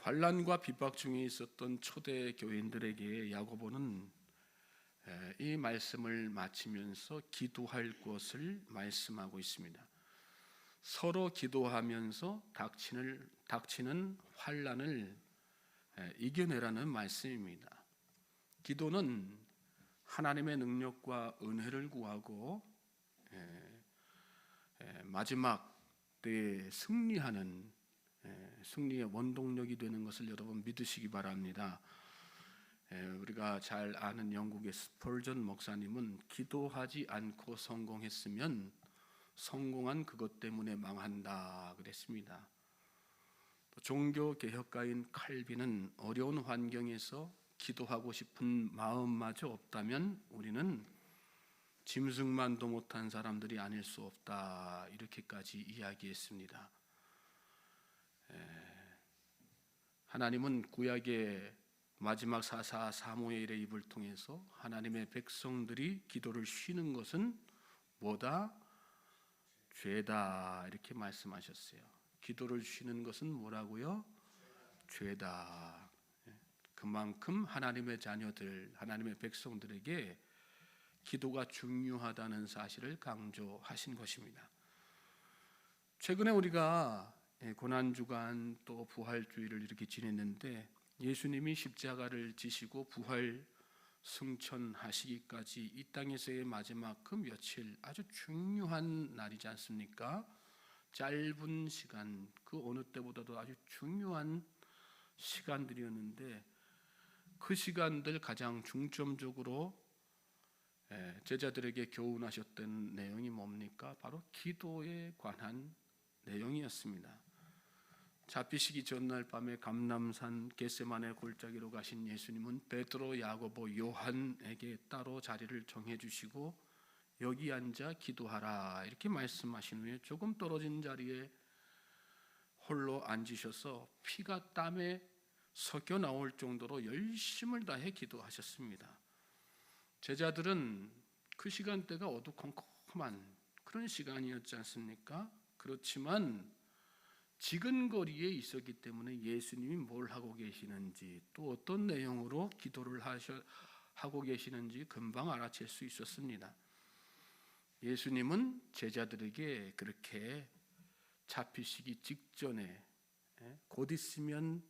환난과 핍박 중에 있었던 초대 교인들에게 야고보는 이 말씀을 마치면서 기도할 것을 말씀하고 있습니다. 서로 기도하면서 닥치는 환난을 이겨내라는 말씀입니다. 기도는 하나님의 능력과 은혜를 구하고 마지막 때에 승리의 원동력이 되는 것을 여러분 믿으시기 바랍니다. 우리가 잘 아는 영국의 스펄전 목사님은 기도하지 않고 성공했으면 성공한 그것 때문에 망한다 그랬습니다. 또 종교 개혁가인 칼빈은 어려운 환경에서 기도하고 싶은 마음마저 없다면 우리는 짐승만도 못한 사람들이 아닐 수 없다 이렇게까지 이야기했습니다. 하나님은 구약의 마지막 사사 사무엘의 입을 통해서 하나님의 백성들이 기도를 쉬는 것은 뭐다? 죄다 이렇게 말씀하셨어요. 기도를 쉬는 것은 뭐라고요? 죄다. 그만큼 하나님의 자녀들, 하나님의 백성들에게 기도가 중요하다는 사실을 강조하신 것입니다. 최근에 우리가 고난주간 또 부활주의를 이렇게 지냈는데 예수님이 십자가를 지시고 부활 승천하시기까지 이 땅에서의 마지막 그 며칠 아주 중요한 날이지 않습니까? 짧은 시간, 그 어느 때보다도 아주 중요한 시간들이었는데 그 시간들 가장 중점적으로 제자들에게 교훈하셨던 내용이 뭡니까? 바로 기도에 관한 내용이었습니다. 잡히시기 전날 밤에 감람산 겟세마네 골짜기로 가신 예수님은 베드로, 야고보, 요한에게 따로 자리를 정해 주시고 여기 앉아 기도하라 이렇게 말씀하신 후에 조금 떨어진 자리에 홀로 앉으셔서 피가 땀에 섞여 나올 정도로 열심을 다해 기도하셨습니다. 제자들은 그 시간대가 어두컴컴한 그런 시간이었지 않습니까? 그렇지만 지근거리에 있었기 때문에 예수님이 뭘 하고 계시는지 또 어떤 내용으로 기도를 하고 계시는지 금방 알아챌 수 있었습니다. 예수님은 제자들에게 그렇게 잡히시기 직전에 곧 있으면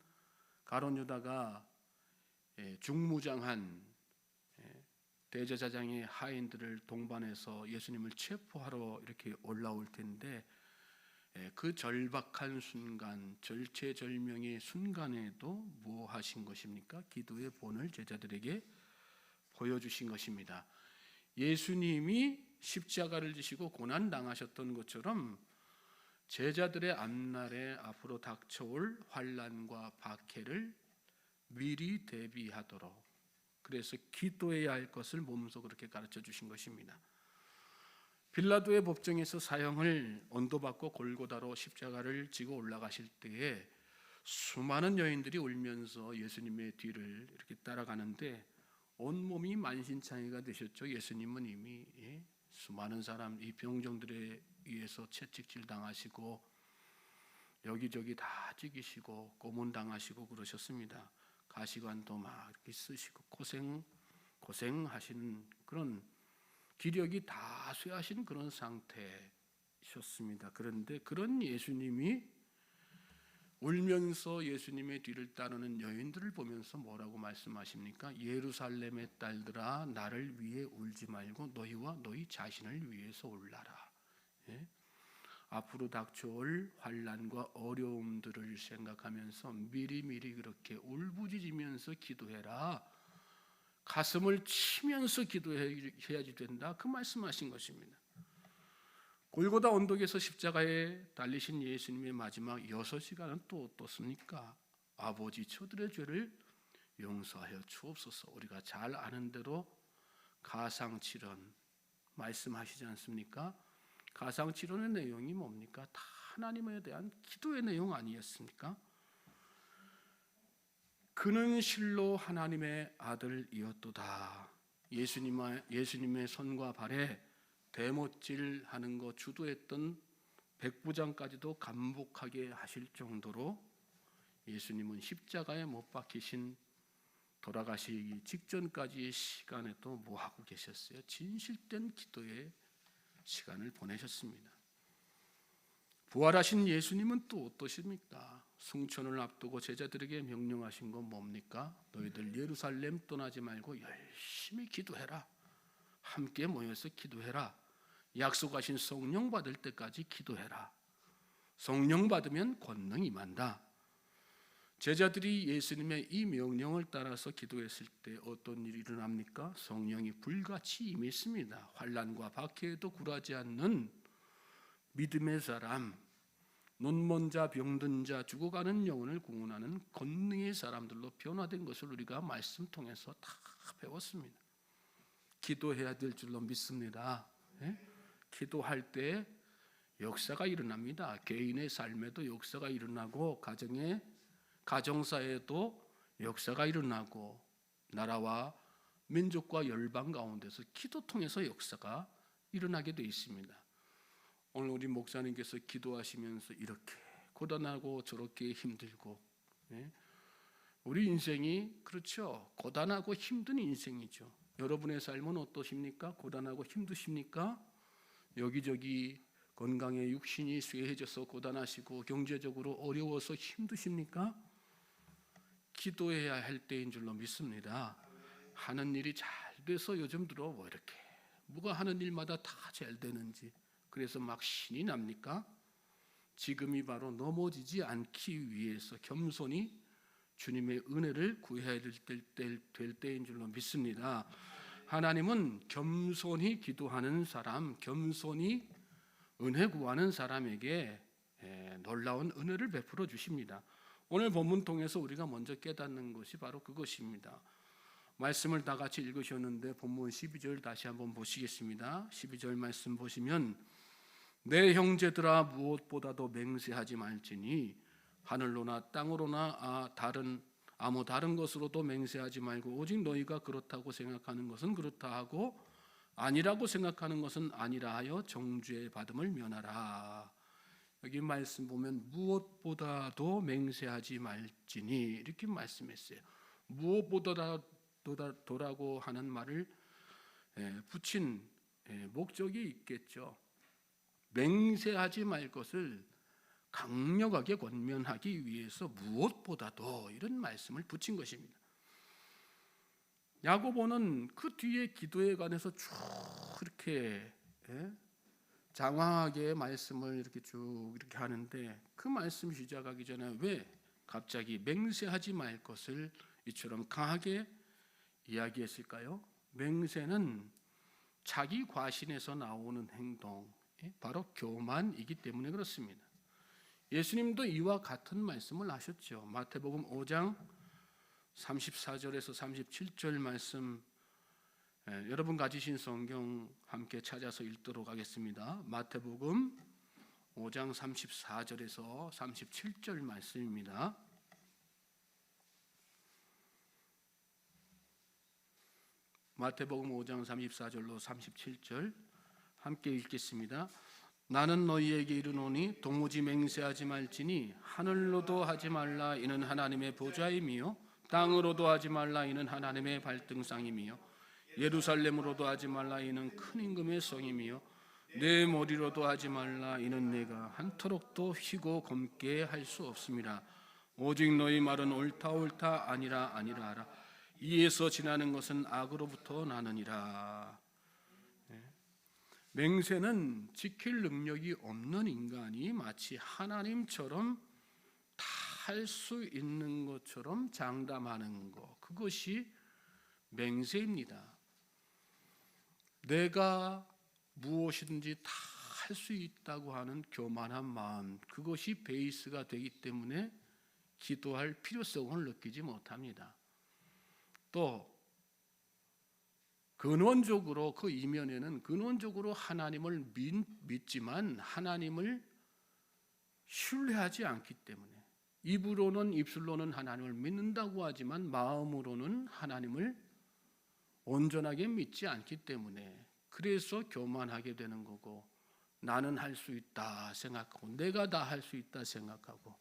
가룟 유다가 중무장한 대제사장의 하인들을 동반해서 예수님을 체포하러 이렇게 올라올 텐데 그 절박한 순간, 절체절명의 순간에도 뭐 하신 것입니까? 기도의 본을 제자들에게 보여주신 것입니다. 예수님이 십자가를 지시고 고난당하셨던 것처럼 제자들의 앞날에 앞으로 닥쳐올 환난과 박해를 미리 대비하도록 그래서 기도해야 할 것을 몸소 그렇게 가르쳐 주신 것입니다. 빌라도의 법정에서 사형을 언도받고 골고다로 십자가를 지고 올라가실 때에 수많은 여인들이 울면서 예수님의 뒤를 이렇게 따라가는데 온몸이 만신창이가 되셨죠. 예수님은 이미 수많은 사람, 이 병정들에 의해서 채찍질 당하시고 여기저기 다 찢기시고 고문당하시고 그러셨습니다. 가시관도 막 이렇게 쓰시고 고생하시는 그런 기력이 다 쇠하신 그런 상태셨습니다. 그런데 그런 예수님이 울면서 예수님의 뒤를 따르는 여인들을 보면서 뭐라고 말씀하십니까? 예루살렘의 딸들아 나를 위해 울지 말고 너희와 너희 자신을 위해서 울라라. 앞으로 닥쳐올 환난과 어려움들을 생각하면서 미리미리 그렇게 울부짖으면서 기도해라. 가슴을 치면서 기도해야지 된다. 그 말씀하신 것입니다. 골고다 언덕에서 십자가에 달리신 예수님의 마지막 6시간은 또 어떻습니까? 아버지 저들의 죄를 용서하여 주옵소서. 우리가 잘 아는 대로 가상칠언 말씀하시지 않습니까? 가상칠언의 내용이 뭡니까? 다 하나님에 대한 기도의 내용 아니었습니까? 그는 실로 하나님의 아들이었도다. 예수님의 손과 발에 대못질하는 거 주도했던 백부장까지도 감복하게 하실 정도로 예수님은 십자가에 못 박히신 돌아가시기 직전까지의 시간에도 뭐 하고 계셨어요? 진실된 기도의 시간을 보내셨습니다. 부활하신 예수님은 또 어떠십니까? 승천을 앞두고 제자들에게 명령하신 건 뭡니까? 너희들 예루살렘 떠나지 말고 열심히 기도해라. 함께 모여서 기도해라. 약속하신 성령 받을 때까지 기도해라. 성령 받으면 권능이 임한다. 제자들이 예수님의 이 명령을 따라서 기도했을 때 어떤 일이 일어납니까? 성령이 불같이 임했습니다. 환난과 박해에도 굴하지 않는 믿음의 사람, 눈먼 자, 병든 자, 죽어가는 영혼을 구원하는 권능의 사람들로 변화된 것을 우리가 말씀 통해서 다 배웠습니다. 기도해야 될 줄로 믿습니다. 기도할 때 역사가 일어납니다. 개인의 삶에도 역사가 일어나고 가정사에도 역사가 일어나고 나라와 민족과 열방 가운데서 기도 통해서 역사가 일어나게 되어 있습니다. 오늘 우리 목사님께서 기도하시면서 이렇게 고단하고 저렇게 힘들고, 우리 인생이 그렇죠. 고단하고 힘든 인생이죠. 여러분의 삶은 어떠십니까? 고단하고 힘드십니까? 여기저기 건강에 육신이 쇠해져서 고단하시고 경제적으로 어려워서 힘드십니까? 기도해야 할 때인 줄로 믿습니다. 하는 일이 잘 돼서 요즘 들어 뭐 이렇게 뭐가 하는 일마다 다 잘 되는지 그래서 막 신이 납니까? 지금이 바로 넘어지지 않기 위해서 겸손히 주님의 은혜를 구해야 될 때인 줄로 믿습니다. 하나님은 겸손히 기도하는 사람, 겸손히 은혜 구하는 사람에게 놀라운 은혜를 베풀어 주십니다. 오늘 본문 통해서 우리가 먼저 깨닫는 것이 바로 그것입니다. 말씀을 다 같이 읽으셨는데 본문 12절 다시 한번 보시겠습니다. 12절 말씀 보시면 내 형제들아 무엇보다도 맹세하지 말지니 하늘로나 땅으로나 아무 다른 것으로도 맹세하지 말고 오직 너희가 그렇다고 생각하는 것은 그렇다 하고 아니라고 생각하는 것은 아니라 하여 정죄 받음을 면하라. 여기 말씀 보면 무엇보다도 맹세하지 말지니 이렇게 말씀했어요. 무엇보다도라고 하는 말을 붙인 목적이 있겠죠. 맹세하지 말 것을 강력하게 권면하기 위해서 무엇보다도 이런 말씀을 붙인 것입니다. 야고보는 그 뒤에 기도에 관해서 쭉 이렇게 장황하게 말씀을 이렇게 쭉 이렇게 하는데 그 말씀 시작하기 전에 왜 갑자기 맹세하지 말 것을 이처럼 강하게 이야기했을까요? 맹세는 자기 과신에서 나오는 행동, 바로 교만이기 때문에 그렇습니다. 예수님도 이와 같은 말씀을 하셨죠. 마태복음 5장 34절에서 37절 말씀, 여러분 가지신 성경 함께 찾아서 읽도록 하겠습니다. 마태복음 5장 34절에서 37절 말씀입니다. 마태복음 5장 34절로 37절 함께 읽겠습니다. 나는 너희에게 이르노니 도무지 맹세하지 말지니 하늘로도 하지 말라 이는 하나님의 보좌임이요 땅으로도 하지 말라 이는 하나님의 발등상임이요 예루살렘으로도 하지 말라 이는 큰 임금의 성임이요 내 머리로도 하지 말라 이는 내가 한터럭도 휘고 검게 할 수 없습니다. 오직 너희 말은 옳다 아니라 하라. 이에서 지나는 것은 악으로부터 나느니라. 맹세는 지킬 능력이 없는 인간이 마치 하나님처럼 다 할 수 있는 것처럼 장담하는 것, 그것이 맹세입니다. 내가 무엇이든지 다 할 수 있다고 하는 교만한 마음, 그것이 베이스가 되기 때문에 기도할 필요성을 느끼지 못합니다. 또 근원적으로 그 이면에는 근원적으로 하나님을 믿지만 하나님을 신뢰하지 않기 때문에 입술로는 하나님을 믿는다고 하지만 마음으로는 하나님을 온전하게 믿지 않기 때문에 그래서 교만하게 되는 거고 나는 할 수 있다 생각하고 내가 다 할 수 있다 생각하고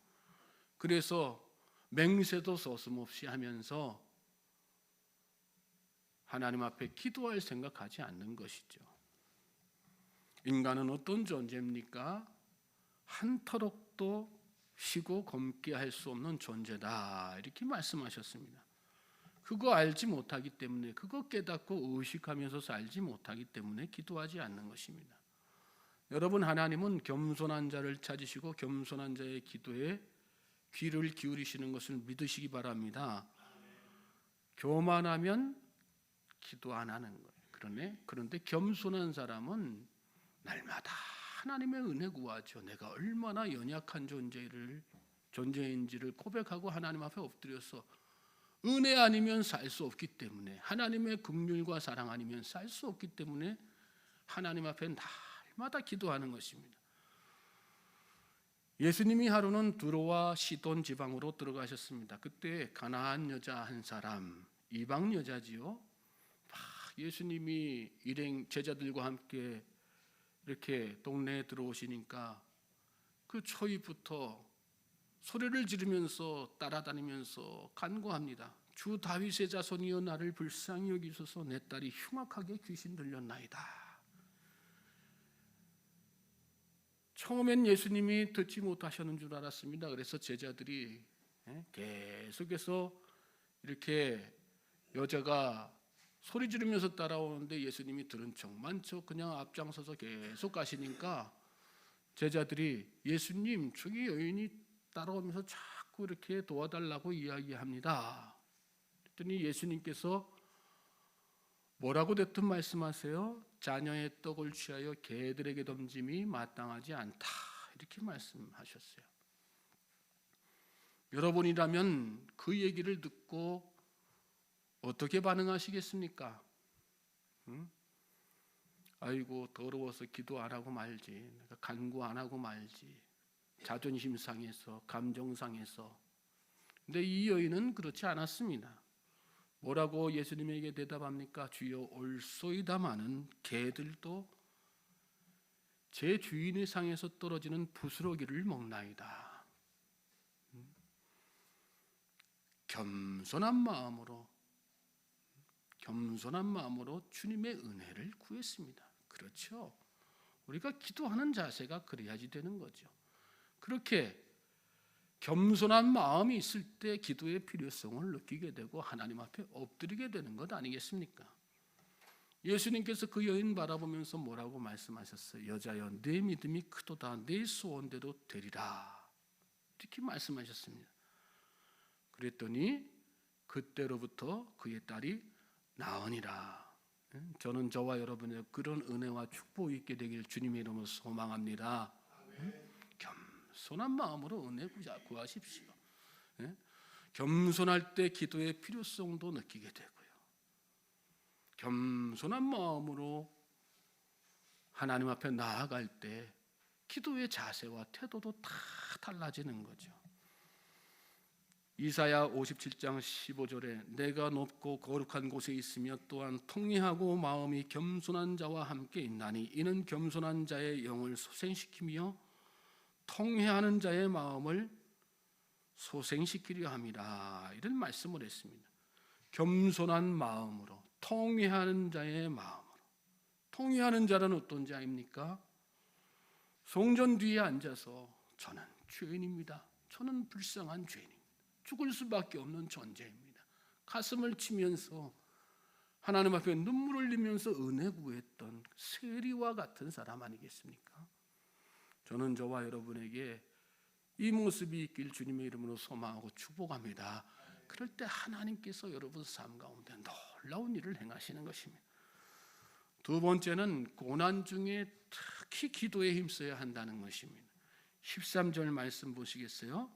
그래서 맹세도 서슴없이 하면서 하나님 앞에 기도할 생각하지 않는 것이죠. 인간은 어떤 존재입니까? 한터럭도 쉬고 검게 할 수 없는 존재다, 이렇게 말씀하셨습니다. 그거 알지 못하기 때문에, 그거 깨닫고 의식하면서 살지 못하기 때문에 기도하지 않는 것입니다. 여러분, 하나님은 겸손한 자를 찾으시고 겸손한 자의 기도에 귀를 기울이시는 것을 믿으시기 바랍니다. 교만하면 기도 안 하는 거예요. 그런데 겸손한 사람은 날마다 하나님의 은혜 구하죠. 내가 얼마나 연약한 존재인지를 고백하고 하나님 앞에 엎드려서 은혜 아니면 살 수 없기 때문에, 하나님의 긍휼과 사랑 아니면 살 수 없기 때문에 하나님 앞에 날마다 기도하는 것입니다. 예수님이 하루는 두로와 시돈 지방으로 들어가셨습니다. 그때 가나안 여자 한 사람, 이방 여자지요. 예수님이 일행 제자들과 함께 이렇게 동네에 들어오시니까 그 초입부터 소리를 지르면서 따라다니면서 간구합니다. 주 다윗의 자손이여 나를 불쌍히 여기소서, 내 딸이 흉악하게 귀신 들렸나이다. 처음엔 예수님이 듣지 못하셨는 줄 알았습니다. 그래서 제자들이 계속해서 이렇게 여자가 소리 지르면서 따라오는데 예수님이 들은 척만 척 그냥 앞장서서 계속 가시니까 제자들이 예수님, 저기 여인이 따라오면서 자꾸 이렇게 도와달라고 이야기합니다. 그랬더니 예수님께서 뭐라고 대뜸 말씀하세요? 자녀의 떡을 취하여 개들에게 던짐이 마땅하지 않다, 이렇게 말씀하셨어요. 여러분이라면 그 얘기를 듣고 어떻게 반응하시겠습니까? 아이고 더러워서 기도 안 하고 말지, 내가 간구 안 하고 말지, 자존심 상해서, 감정 상해서. 근데 이 여인은 그렇지 않았습니다. 뭐라고 예수님에게 대답합니까? 주여 올소이다마는 개들도 제 주인의 상에서 떨어지는 부스러기를 먹나이다. 겸손한 마음으로 주님의 은혜를 구했습니다. 그렇죠? 우리가 기도하는 자세가 그래야지 되는 거죠. 그렇게 겸손한 마음이 있을 때 기도의 필요성을 느끼게 되고 하나님 앞에 엎드리게 되는 것 아니겠습니까? 예수님께서 그 여인 바라보면서 뭐라고 말씀하셨어요? 여자여, 내 믿음이 크도다, 내 소원대로 되리라, 이렇게 말씀하셨습니다. 그랬더니 그때로부터 그의 딸이 나으니라. 저는 저와 여러분의 그런 은혜와 축복이 있게 되길 주님의 이름으로 소망합니다. 겸손한 마음으로 은혜 구하십시오. 겸손할 때 기도의 필요성도 느끼게 되고요. 겸손한 마음으로 하나님 앞에 나아갈 때 기도의 자세와 태도도 다 달라지는 거죠. 이사야 57장 15절에 내가 높고 거룩한 곳에 있으며 또한 통회하고 마음이 겸손한 자와 함께 있나니 이는 겸손한 자의 영을 소생시키며 통회하는 자의 마음을 소생시키려 함이라, 이런 말씀을 했습니다. 겸손한 마음으로, 통회하는 자의 마음으로. 통회하는 자는 어떤 자입니까? 성전 뒤에 앉아서 저는 죄인입니다, 저는 불쌍한 죄인입니다, 죽을 수밖에 없는 존재입니다, 가슴을 치면서 하나님 앞에 눈물을 흘리면서 은혜 구했던 세리와 같은 사람 아니겠습니까? 저는 저와 여러분에게 이 모습이 있길 주님의 이름으로 소망하고 축복합니다. 그럴 때 하나님께서 여러분 삶 가운데 놀라운 일을 행하시는 것입니다. 두 번째는 고난 중에 특히 기도에 힘써야 한다는 것입니다. 13절 말씀 보시겠어요?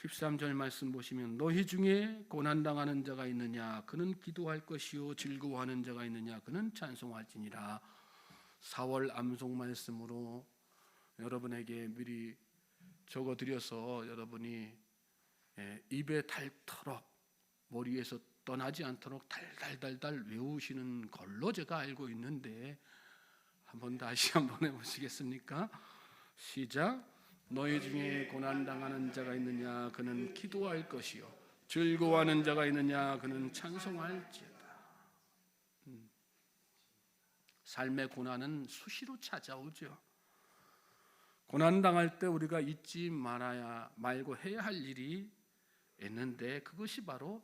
13절 말씀 보시면 너희 중에 고난당하는 자가 있느냐 그는 기도할 것이요 즐거워하는 자가 있느냐 그는 찬송할지니라. 4월 암송 말씀으로 여러분에게 미리 적어드려서 여러분이 입에 닳도록 머리에서 떠나지 않도록 달달달달 외우시는 걸로 제가 알고 있는데 한번 다시 한번 해보시겠습니까? 시작. 너희 중에 고난당하는 자가 있느냐 그는 기도할 것이요 즐거워하는 자가 있느냐 그는 찬송할지어다. 삶의 고난은 수시로 찾아오죠. 고난당할 때 우리가 잊지 말고 해야 할 일이 있는데 그것이 바로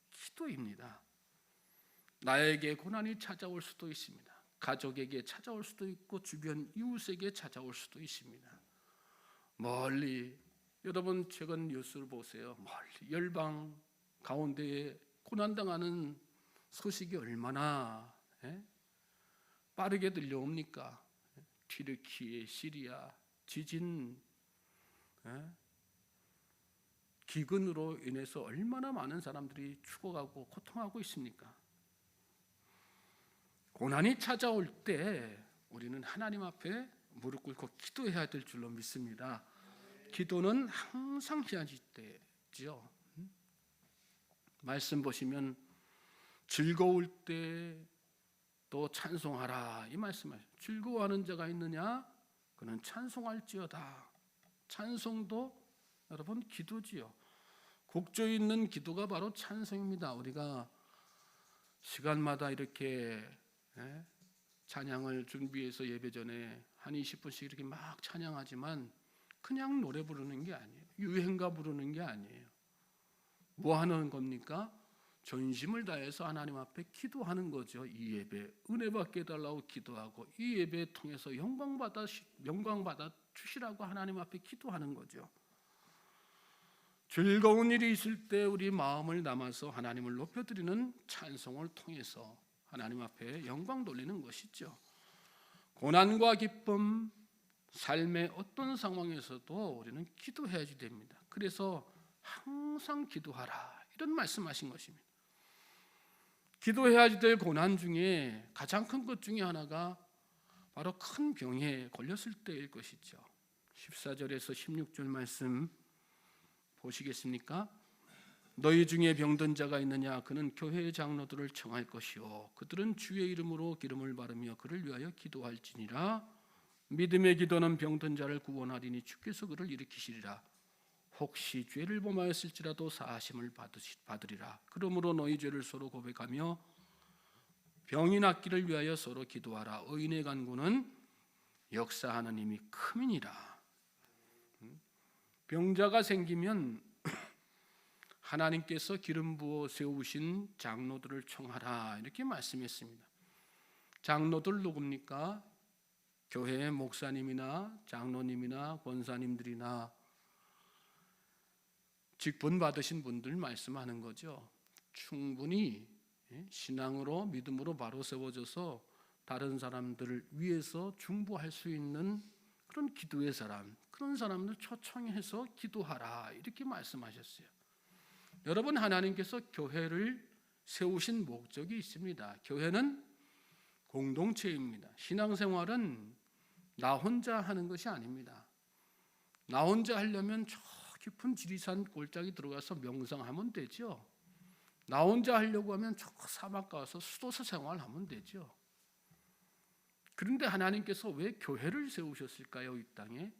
기도입니다. 나에게 고난이 찾아올 수도 있습니다. 가족에게 찾아올 수도 있고 주변 이웃에게 찾아올 수도 있습니다. 멀리, 여러분 최근 뉴스를 보세요. 멀리 열방 가운데에 고난당하는 소식이 얼마나 빠르게 들려옵니까? 튀르키예, 시리아, 지진, 기근으로 인해서 얼마나 많은 사람들이 죽어가고 고통하고 있습니까? 고난이 찾아올 때 우리는 하나님 앞에 무릎 꿇고 기도해야 될 줄로 믿습니다. 기도는 항상 해야지 때지요. 말씀 보시면 즐거울 때 또 찬송하라 이 말씀을. 즐거워하는 자가 있느냐 그는 찬송할지어다. 찬송도 여러분 기도지요. 곡조 있는 기도가 바로 찬송입니다. 우리가 시간마다 이렇게 찬양을 준비해서 예배 전에 한 20분씩 이렇게 막 찬양하지만 그냥 노래 부르는 게 아니에요. 유행가 부르는 게 아니에요. 뭐 하는 겁니까? 전심을 다해서 하나님 앞에 기도하는 거죠. 이 예배 은혜 받게 해달라고 기도하고 이 예배 통해서 영광 받아 주시라고 하나님 앞에 기도하는 거죠. 즐거운 일이 있을 때 우리 마음을 담아서 하나님을 높여드리는 찬송을 통해서 하나님 앞에 영광 돌리는 것이죠. 고난과 기쁨, 삶의 어떤 상황에서도 우리는 기도해야지 됩니다. 그래서 항상 기도하라 이런 말씀하신 것입니다. 기도해야지 될 고난 중에 가장 큰 것 중에 하나가 바로 큰 병에 걸렸을 때일 것이죠. 14절에서 16절 말씀 보시겠습니까? 너희 중에 병든 자가 있느냐 그는 교회의 장로들을 청할 것이요 그들은 주의 이름으로 기름을 바르며 그를 위하여 기도할지니라. 믿음의 기도는 병든 자를 구원하리니 주께서 그를 일으키시리라. 혹시 죄를 범하였을지라도 사하심을 받으리라. 그러므로 너희 죄를 서로 고백하며 병이 낫기를 위하여 서로 기도하라. 의인의 간구는 역사하는 힘이 큼이니라. 병자가 생기면 하나님께서 기름 부어 세우신 장로들을 청하라 이렇게 말씀했습니다. 장로들 누굽니까? 교회의 목사님이나 장로님이나 권사님들이나 직분 받으신 분들 말씀하는 거죠. 충분히 신앙으로 믿음으로 바로 세워져서 다른 사람들을 위해서 중보할 수 있는 그런 기도의 사람, 그런 사람들 초청해서 기도하라 이렇게 말씀하셨어요. 여러분 하나님께서 교회를 세우신 목적이 있습니다. 교회는 공동체입니다. 신앙생활은 나 혼자 하는 것이 아닙니다. 나 혼자 하려면 저 깊은 지리산 골짜기 들어가서 명상하면 되죠. 나 혼자 하려고 하면 저 사막 가서 수도사 생활하면 되죠. 그런데 하나님께서 왜 교회를 세우셨을까요? 이 땅에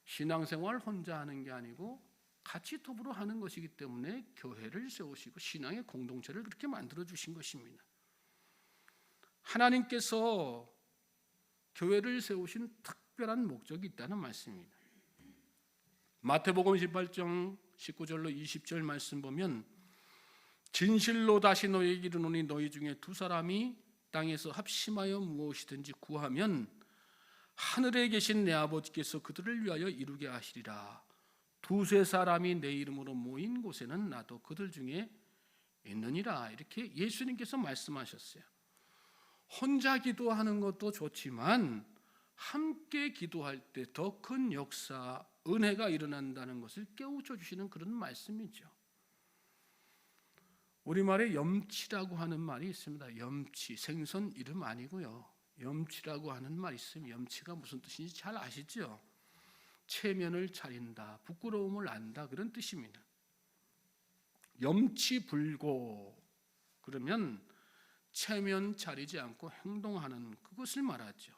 신앙생활 혼자 하는 게 아니고 같이 더불어 하는 것이기 때문에 교회를 세우시고 신앙의 공동체를 그렇게 만들어 주신 것입니다. 하나님께서 교회를 세우신 특별한 목적이 있다는 말씀입니다. 마태복음 18장 19절로 20절 말씀 보면 진실로 다시 너희에게 이르노니 너희 중에 두 사람이 땅에서 합심하여 무엇이든지 구하면 하늘에 계신 내 아버지께서 그들을 위하여 이루게 하시리라. 두세 사람이 내 이름으로 모인 곳에는 나도 그들 중에 있느니라. 이렇게 예수님께서 말씀하셨어요. 혼자 기도하는 것도 좋지만 함께 기도할 때 더 큰 역사, 은혜가 일어난다는 것을 깨우쳐 주시는 그런 말씀이죠. 우리말에 염치라고 하는 말이 있습니다. 염치, 생선 이름 아니고요. 염치라고 하는 말이 있으면 염치가 무슨 뜻인지 잘 아시죠? 체면을 차린다, 부끄러움을 안다 그런 뜻입니다. 염치불고 그러면 체면 차리지 않고 행동하는 그것을 말하죠.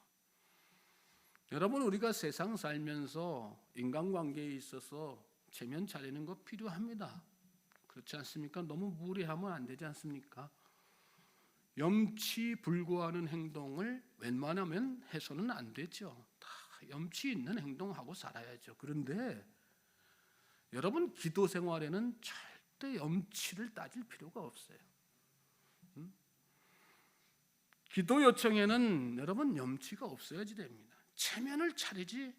여러분 우리가 세상 살면서 인간관계에 있어서 체면 차리는 거 필요합니다. 그렇지 않습니까? 너무 무례하면 안 되지 않습니까? 염치 불구하는 행동을 웬만하면 해서는 안 되죠. 다 염치 있는 행동하고 살아야죠. 그런데 여러분, 기도 생활에는 절대 염치를 따질 필요가 없어요. 기도 요청에는 여러분 염치가 없어야지 됩니다. 체면을 차리지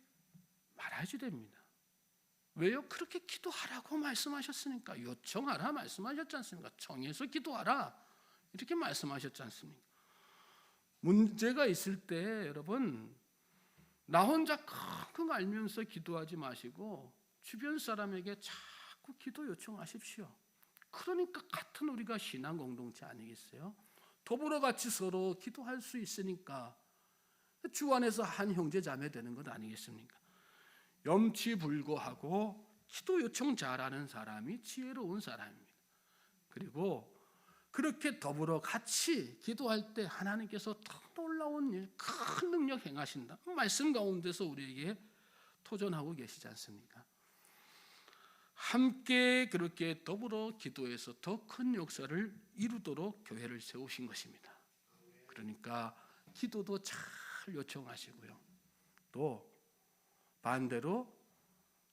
말아야지 됩니다. 왜요? 그렇게 기도하라고 말씀하셨으니까. 요청하라 말씀하셨지 않습니까? 청해서 기도하라 이렇게 말씀하셨지 않습니까? 문제가 있을 때 여러분, 나 혼자 끙끙 앓면서 기도하지 마시고 주변 사람에게 자꾸 기도 요청하십시오. 그러니까 같은 우리가 신앙 공동체 아니겠어요? 더불어 같이 서로 기도할 수 있으니까 주 안에서 한 형제 자매 되는 것 아니겠습니까? 염치불고하고 기도 요청 잘하는 사람이 지혜로운 사람입니다. 그리고 그렇게 더불어 같이 기도할 때 하나님께서 더 놀라운 일, 큰 능력 행하신다. 말씀 가운데서 우리에게 토전하고 계시지 않습니까? 함께 그렇게 더불어 기도해서 더 큰 역사를 이루도록 교회를 세우신 것입니다. 그러니까 기도도 잘 요청하시고요. 또 반대로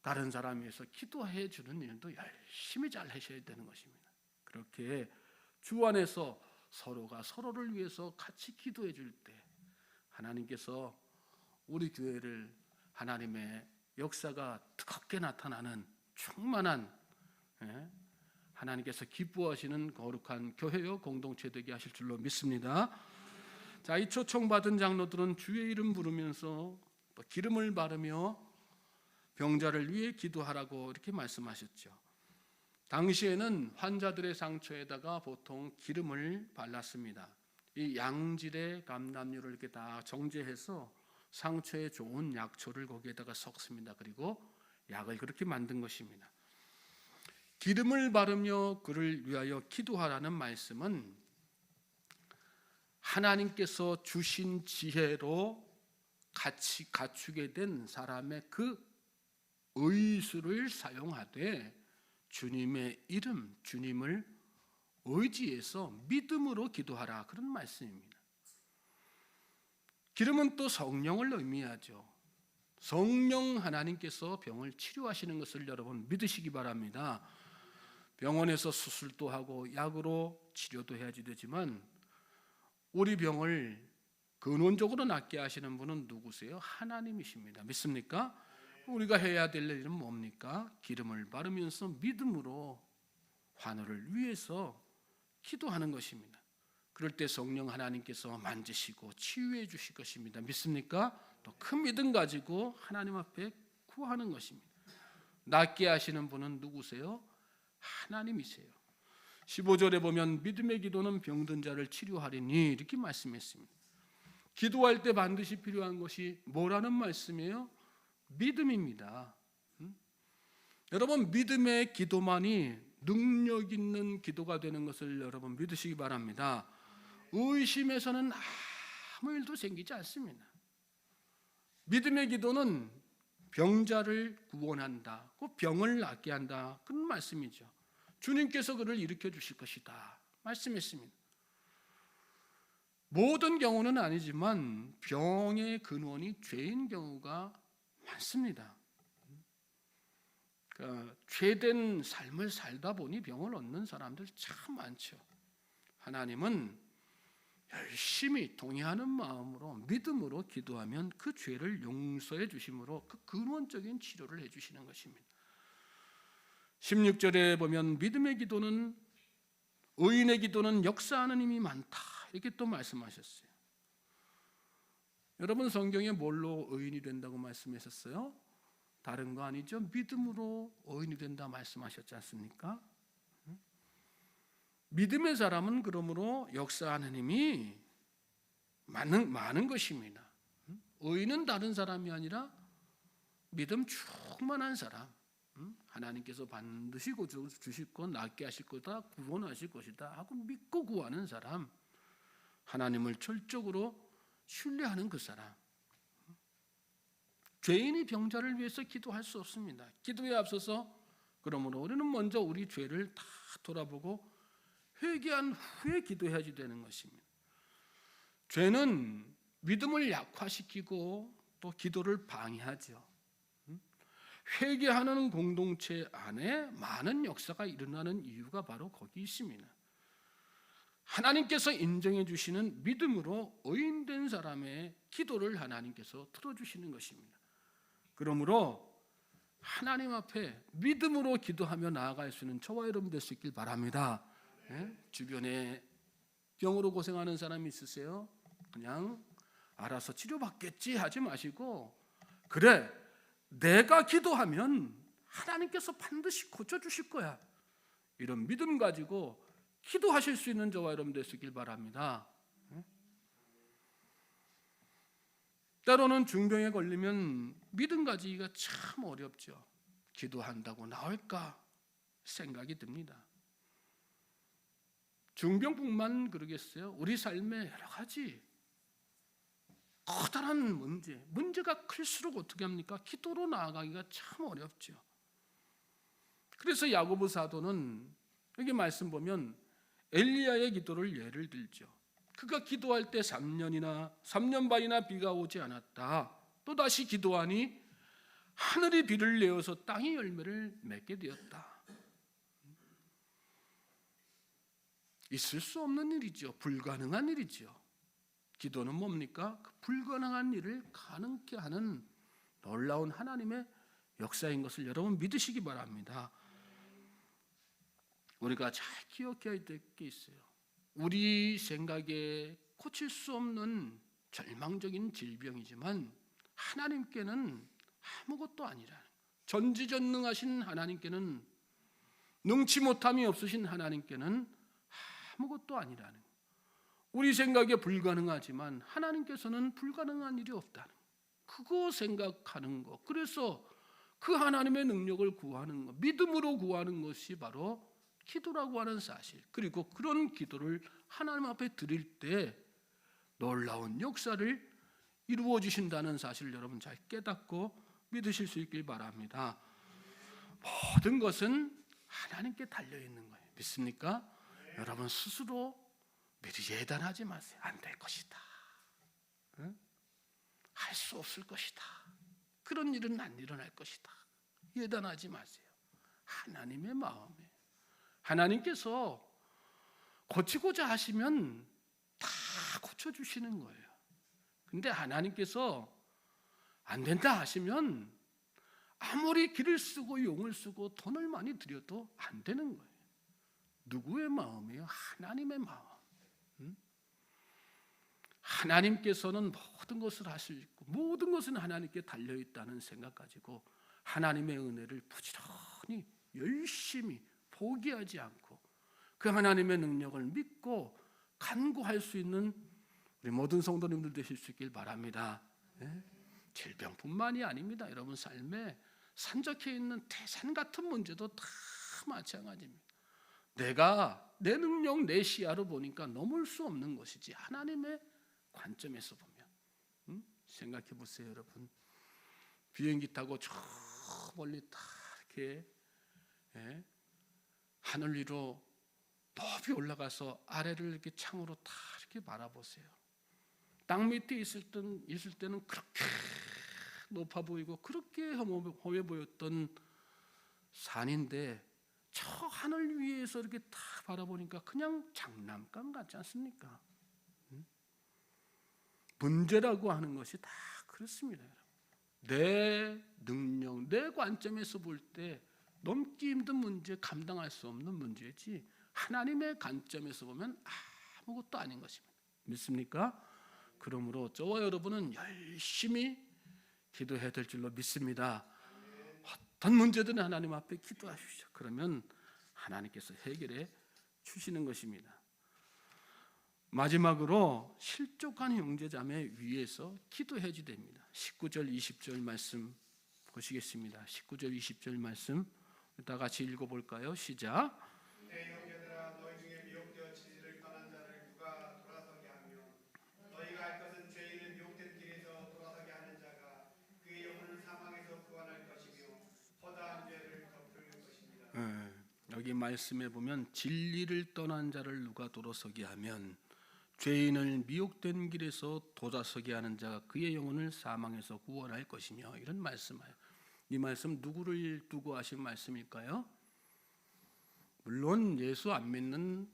다른 사람을 위해서 기도해 주는 일도 열심히 잘 하셔야 되는 것입니다. 그렇게 주 안에서 서로가 서로를 위해서 같이 기도해 줄 때 하나님께서 우리 교회를 하나님의 역사가 뜨겁게 나타나는 충만한 하나님께서 기뻐하시는 거룩한 교회요 공동체 되게 하실 줄로 믿습니다. 자, 이 초청받은 장로들은 주의 이름 부르면서 또 기름을 바르며 병자를 위해 기도하라고 이렇게 말씀하셨죠. 당시에는 환자들의 상처에다가 보통 기름을 발랐습니다. 이 양질의 감람류를 이렇게 다 정제해서 상처에 좋은 약초를 거기에다가 섞습니다. 그리고 약을 그렇게 만든 것입니다. 기름을 바르며 그를 위하여 기도하라는 말씀은 하나님께서 주신 지혜로 같이 갖추게 된 사람의 그 의술을 사용하되 주님의 이름, 주님을 의지해서 믿음으로 기도하라, 그런 말씀입니다. 기름은 또 성령을 의미하죠. 성령 하나님께서 병을 치료하시는 것을 여러분 믿으시기 바랍니다. 병원에서 수술도 하고 약으로 치료도 해야지 되지만 우리 병을 근원적으로 낫게 하시는 분은 누구세요? 하나님이십니다. 믿습니까? 우리가 해야 될 일은 뭡니까? 기름을 바르면서 믿음으로 환우를 위해서 기도하는 것입니다. 그럴 때 성령 하나님께서 만지시고 치유해 주실 것입니다. 믿습니까? 또 큰 믿음 가지고 하나님 앞에 구하는 것입니다. 낫게 하시는 분은 누구세요? 하나님이세요. 15절에 보면 믿음의 기도는 병든 자를 치료하리니 이렇게 말씀했습니다. 기도할 때 반드시 필요한 것이 뭐라는 말씀이에요? 믿음입니다. 여러분, 믿음의 기도만이 능력 있는 기도가 되는 것을 여러분 믿으시기 바랍니다. 의심에서는 아무 일도 생기지 않습니다. 믿음의 기도는 병자를 구원한다, 그 병을 낫게 한다, 그런 말씀이죠. 주님께서 그를 일으켜 주실 것이다 말씀했습니다. 모든 경우는 아니지만 병의 근원이 죄인 경우가 많습니다. 그러니까 죄된 삶을 살다 보니 병을 얻는 사람들 참 많죠. 하나님은 열심히 동의하는 마음으로 믿음으로 기도하면 그 죄를 용서해 주심으로 그 근원적인 치료를 해 주시는 것입니다. 16절에 보면 믿음의 기도는, 의인의 기도는 역사하는 힘이 많다 이렇게 또 말씀하셨어요. 여러분, 성경에 뭘로 의인이 된다고 말씀하셨어요? 다른 거 아니죠? 믿음으로 의인이 된다 말씀하셨지 않습니까? 믿음의 사람은 그러므로 역사하는 힘이 많은 것입니다. 의인은 다른 사람이 아니라 믿음 충만한 사람, 하나님께서 반드시 고쳐주실 것, 낫게 하실 거다, 구원하실 것이다 하고 믿고 구하는 사람, 하나님을 철저으로 신뢰하는 그 사람, 죄인이 병자를 위해서 기도할 수 없습니다. 기도에 앞서서 그러므로 우리는 먼저 우리 죄를 다 돌아보고 회개한 후에 기도해야지 되는 것입니다. 죄는 믿음을 약화시키고 또 기도를 방해하죠. 회개하는 공동체 안에 많은 역사가 일어나는 이유가 바로 거기 있습니다. 하나님께서 인정해 주시는 믿음으로 의인된 사람의 기도를 하나님께서 들어주시는 것입니다. 그러므로 하나님 앞에 믿음으로 기도하며 나아갈 수 있는 저와 여러분 될 수 있길 바랍니다. 주변에 병으로 고생하는 사람이 있으세요? 그냥 알아서 치료받겠지 하지 마시고, 그래, 내가 기도하면 하나님께서 반드시 고쳐주실 거야, 이런 믿음 가지고 기도하실 수 있는 저와 여러분 될 수 있길 바랍니다. 때로는 중병에 걸리면 믿음 가지기가 참 어렵죠. 기도한다고 나을까 생각이 듭니다. 중병뿐만 그러겠어요? 우리 삶에 여러 가지 커다란 문제가 클수록 어떻게 합니까? 기도로 나아가기가 참 어렵죠. 그래서 야고보 사도는 여기 말씀 보면 엘리야의 기도를 예를 들죠. 그가 기도할 때 3년 반이나 비가 오지 않았다. 또 다시 기도하니 하늘이 비를 내어서 땅이 열매를 맺게 되었다. 있을 수 없는 일이죠. 불가능한 일이죠. 기도는 뭡니까? 그 불가능한 일을 가능케 하는 놀라운 하나님의 역사인 것을 여러분 믿으시기 바랍니다. 우리가 잘 기억해야 될 게 있어요. 우리 생각에 고칠 수 없는 절망적인 질병이지만 하나님께는 아무것도 아니라, 전지전능하신 하나님께는, 능치 못함이 없으신 하나님께는 아무것도 아니라는, 우리 생각에 불가능하지만 하나님께서는 불가능한 일이 없다는, 그거 생각하는 것, 그래서 그 하나님의 능력을 구하는 것, 믿음으로 구하는 것이 바로 기도라고 하는 사실, 그리고 그런 기도를 하나님 앞에 드릴 때 놀라운 역사를 이루어 주신다는 사실을 여러분 잘 깨닫고 믿으실 수 있길 바랍니다. 모든 것은 하나님께 달려있는 거예요. 믿습니까? 여러분 스스로 미리 예단하지 마세요. 안 될 것이다, 할 수 없을 것이다, 그런 일은 안 일어날 것이다, 예단하지 마세요. 하나님의 마음에 하나님께서 고치고자 하시면 다 고쳐주시는 거예요. 근데 하나님께서 안 된다 하시면 아무리 길을 쓰고 용을 쓰고 돈을 많이 들여도 안 되는 거예요. 누구의 마음이에요? 하나님의 마음. 하나님께서는 모든 것을 하실 있고 모든 것은 하나님께 달려있다는 생각 가지고 하나님의 은혜를 부지런히 열심히 포기하지 않고 그 하나님의 능력을 믿고 간구할 수 있는 우리 모든 성도님들 되실 수 있길 바랍니다. 질병뿐만이 아닙니다. 여러분 삶에 산적해 있는 태산 같은 문제도 다 마찬가지입니다. 내가 내 능력, 내 시야로 보니까 넘을 수 없는 것이지 하나님의 관점에서 보면, 생각해 보세요, 여러분. 비행기 타고 저 멀리 다 이렇게 하늘 위로 높이 올라가서 아래를 이렇게 창으로 다 이렇게 바라보세요. 땅 밑에 있을 때는 그렇게 높아 보이고 그렇게 험해 보였던 산인데 저 하늘 위에서 이렇게 다 바라보니까 그냥 장난감 같지 않습니까? 문제라고 하는 것이 다 그렇습니다. 내 능력, 내 관점에서 볼 때 넘기 힘든 문제, 감당할 수 없는 문제지 하나님의 관점에서 보면 아무것도 아닌 것입니다. 믿습니까? 그러므로 저와 여러분은 열심히 기도해야 될 줄로 믿습니다. 어떤 문제든 하나님 앞에 기도하십시오. 그러면 하나님께서 해결해 주시는 것입니다. 마지막으로 실족한 형제자매 위해서 기도해야지 됩니다. 19절 20절 말씀 보시겠습니다. 19절 20절 말씀 다 같이 읽어볼까요? 시작. 내 형제들아, 너희 중에 미혹되어 진리를 떠난 자를 누가 돌아서게 하며, 너희가 알 것은 죄인은 미혹된 길에서 돌아서게 하는 자가 그의 영혼을 여기 말씀에 보면 진리를 떠난 자를 누가 돌아서게 하면 죄인을 미혹된 길에서 돌아서게 하는 자가 그의 영혼을 사망에서 구원할 것이며, 이런 말씀이에요. 이 말씀 누구를 두고 하신 말씀일까요? 물론 예수 안 믿는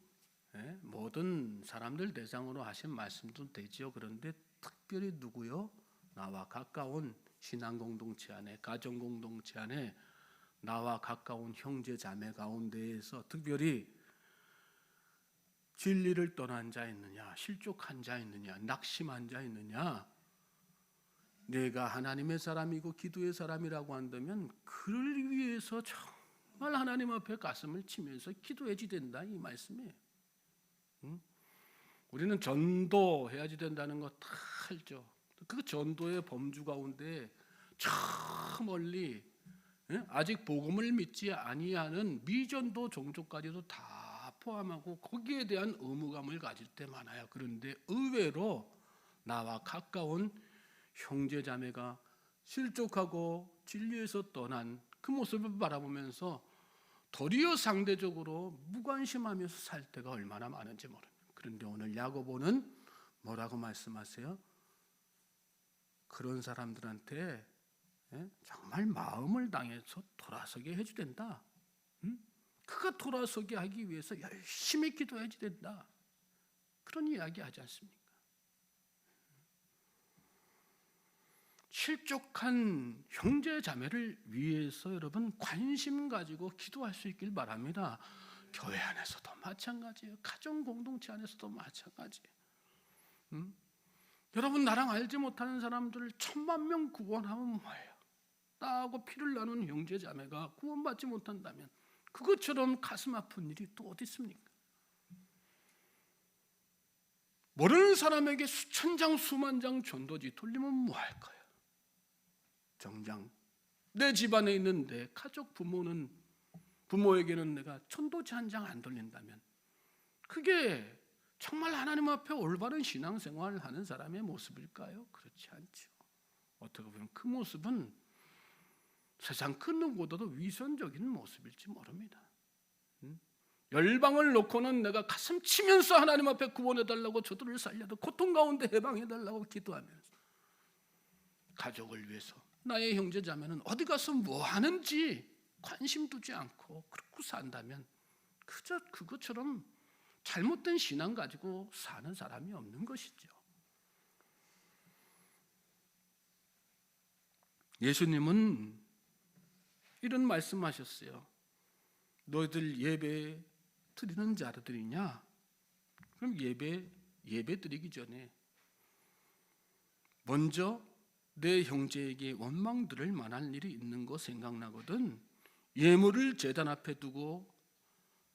모든 사람들 대상으로 하신 말씀도 되죠. 그런데 특별히 누구요? 나와 가까운 신앙 공동체 안에, 가정 공동체 안에 나와 가까운 형제 자매 가운데에서 특별히 진리를 떠난 자 있느냐, 실족한 자 있느냐, 낙심한 자 있느냐, 내가 하나님의 사람이고 기도의 사람이라고 한다면 그를 위해서 정말 하나님 앞에 가슴을 치면서 기도해야지 된다, 이 말씀이에요. 우리는 전도해야지 된다는 거 다 알죠. 그 전도의 범주 가운데 저 멀리 아직 복음을 믿지 아니하는 미전도 종족까지도 다 포함하고 거기에 대한 의무감을 가질 때 많아요. 그런데 의외로 나와 가까운 형제자매가 실족하고 진리에서 떠난 그 모습을 바라보면서 도리어 상대적으로 무관심하면서 살 때가 얼마나 많은지 모릅니다. 그런데 오늘 야고보는 뭐라고 말씀하세요? 그런 사람들한테 정말 마음을 당해서 돌아서게 해야 된다. 그가 돌아서게 하기 위해서 열심히 기도해야지 된다. 그런 이야기 하지 않습니까? 실족한 형제 자매를 위해서 여러분 관심 가지고 기도할 수 있길 바랍니다. 교회 안에서도 마찬가지예요. 가정 공동체 안에서도 마찬가지예요. 여러분, 나랑 알지 못하는 사람들을 10,000명 구원하면 뭐예요? 나하고 피를 나눈 형제 자매가 구원받지 못한다면 그것처럼 가슴 아픈 일이 또 어디 있습니까? 모르는 사람에게 수천 장 수만 장 전도지 돌리면 뭐 할 거예요? 정작 내 집안에 있는 내 가족 부모에게는 내가 전도지 한 장 안 돌린다면 그게 정말 하나님 앞에 올바른 신앙생활을 하는 사람의 모습일까요? 그렇지 않죠. 어떻게 보면 그 모습은 세상 그 누구보다도 위선적인 모습일지 모릅니다. 열방을 놓고는 내가 가슴 치면서 하나님 앞에 구원해달라고 저들을 살려도 고통 가운데 해방해달라고 기도하면서 가족을 위해서 나의 형제자매는 어디 가서 뭐 하는지 관심 두지 않고 그렇게 산다면 그저 그것처럼 잘못된 신앙 가지고 사는 사람이 없는 것이죠. 예수님은 이런 말씀하셨어요. 너희들 예배 드리는 자들이냐? 그럼 예배 드리기 전에 먼저 내 형제에게 원망 들을 만한 일이 있는 거 생각나거든 예물을 제단 앞에 두고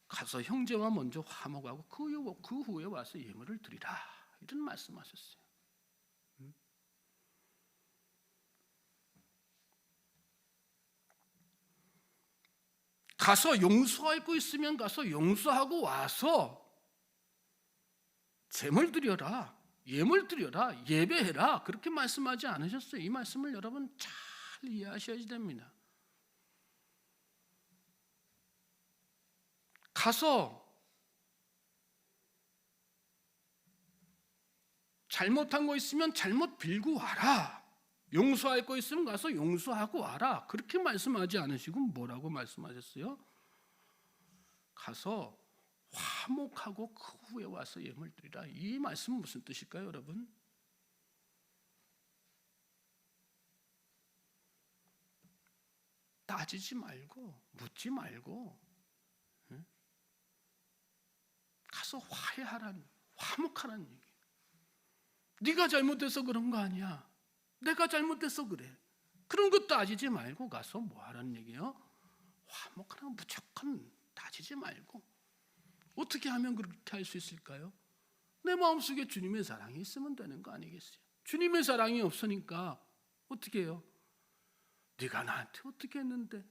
가서 형제와 먼저 화목하고 그 후에 와서 예물을 드리라, 이런 말씀하셨어요. 가서 용서할 거 있으면 가서 용서하고 와서 제물 드려라, 예물 드려라, 예배해라, 그렇게 말씀하지 않으셨어요. 이 말씀을 여러분 잘 이해하셔야 됩니다. 가서 잘못한 거 있으면 잘못 빌고 와라, 용서할 거 있으면 가서 용서하고 와라, 그렇게 말씀하지 않으시고 뭐라고 말씀하셨어요? 가서 화목하고 그 후에 와서 예물 드리라. 이 말씀은 무슨 뜻일까요, 여러분? 따지지 말고 묻지 말고 가서 화해하라는, 화목하라는 얘기. 네가 잘못해서 그런 거 아니야, 내가 잘못해서 그래, 그런 거 따지지 말고 가서 뭐 하라는 얘기예요? 화목하라고. 무조건 따지지 말고. 어떻게 하면 그렇게 할 수 있을까요? 내 마음속에 주님의 사랑이 있으면 되는 거 아니겠어요? 주님의 사랑이 없으니까 어떻게 해요? 네가 나한테 어떻게 했는데?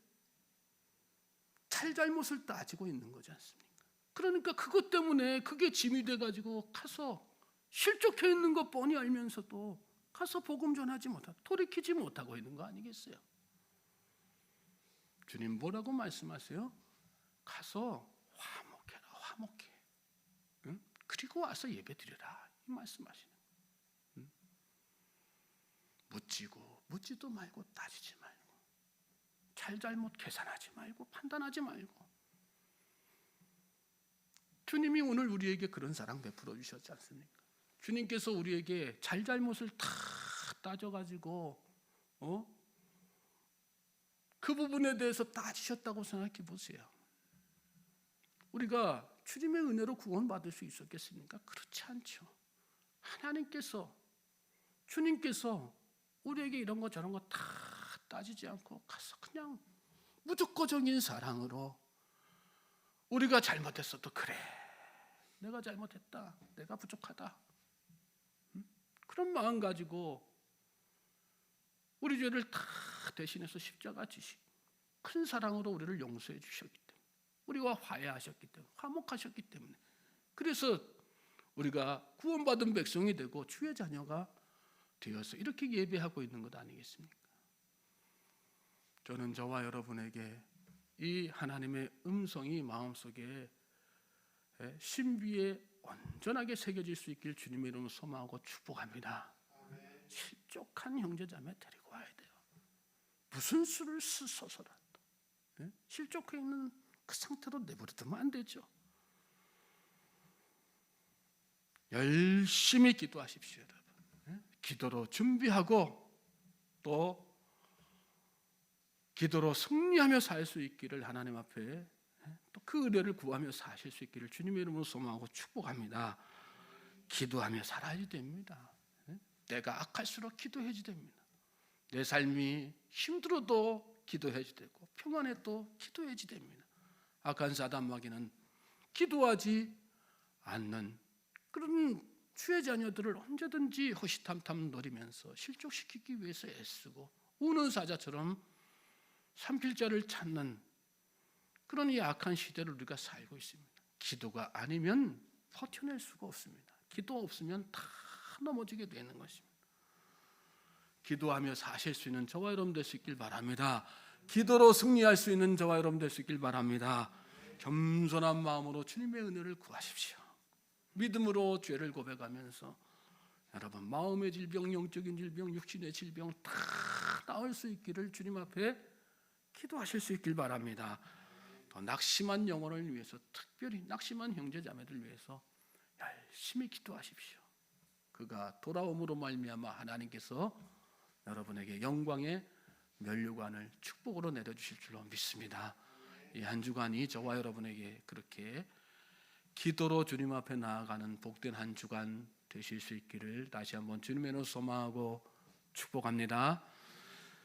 잘못을 따지고 있는 거지 않습니까? 그러니까 그것 때문에 그게 짐이 돼가지고 가서 실족해 있는 거 뻔히 알면서도 가서 복음 전하지 못하고 돌이키지 못하고 있는 거 아니겠어요? 주님 뭐라고 말씀하세요? 가서 화목해라, 화목해. 응? 그리고 와서 예배드려라, 이 말씀하시는. 응? 묻지도 말고 따지지 말고 잘잘못 계산하지 말고 판단하지 말고. 주님이 오늘 우리에게 그런 사랑 베풀어 주셨지 않습니까? 주님께서 우리에게 잘잘못을 다 따져가지고 그 부분에 대해서 따지셨다고 생각해 보세요. 우리가 주님의 은혜로 구원받을 수 있었겠습니까? 그렇지 않죠. 주님께서 우리에게 이런 거 저런 거 다 따지지 않고 가서 그냥 무조건적인 사랑으로 우리가 잘못했어도 그래, 내가 잘못했다, 내가 부족하다, 그런 마음 가지고 우리 죄를 다 대신해서 십자가 지시 큰 사랑으로 우리를 용서해 주셨기 때문에, 우리와 화해하셨기 때문에, 화목하셨기 때문에, 그래서 우리가 구원받은 백성이 되고 주의 자녀가 되어서 이렇게 예배하고 있는 것 아니겠습니까? 저는 저와 여러분에게 이 하나님의 음성이 마음속에 신비에 온전하게 새겨질 수 있길 주님의 이름으로 소망하고 축복합니다. 실족한 형제자매 데리고 와야 돼요. 무슨 수를 써서라도 실족해 있는 그 상태로 내버려두면 안 되죠. 열심히 기도하십시오, 여러분. 기도로 준비하고 또 기도로 승리하며 살 수 있기를 하나님 앞에 또 그 은혜를 구하며 사실 수 있기를 주님의 이름으로 소망하고 축복합니다. 기도하며 살아야 됩니다. 내가 악할수록 기도해야지 됩니다. 내 삶이 힘들어도 기도해야지 되고 평안해도 기도해야지 됩니다. 악한 사단 마귀는 기도하지 않는 그런 주의 자녀들을 언제든지 호시탐탐 노리면서 실족시키기 위해서 애쓰고 우는 사자처럼 삼킬자를 찾는 그런 이 악한 시대를 우리가 살고 있습니다. 기도가 아니면 버텨낼 수가 없습니다. 기도 없으면 다 넘어지게 되는 것입니다. 기도하며 사실 수 있는 저와 여러분 될 수 있길 바랍니다. 기도로 승리할 수 있는 저와 여러분 될 수 있길 바랍니다. 겸손한 마음으로 주님의 은혜를 구하십시오. 믿음으로 죄를 고백하면서 여러분 마음의 질병, 영적인 질병, 육신의 질병 다 나을 수 있기를 주님 앞에 기도하실 수 있길 바랍니다. 더 낙심한 영혼을 위해서, 특별히 낙심한 형제자매들 위해서 열심히 기도하십시오. 그가 돌아옴으로 말미암아 하나님께서 여러분에게 영광의 면류관을 축복으로 내려주실 줄로 믿습니다. 이 한 주간이 저와 여러분에게 그렇게 기도로 주님 앞에 나아가는 복된 한 주간 되실 수 있기를 다시 한번 주님의 이름으로 소망하고 축복합니다.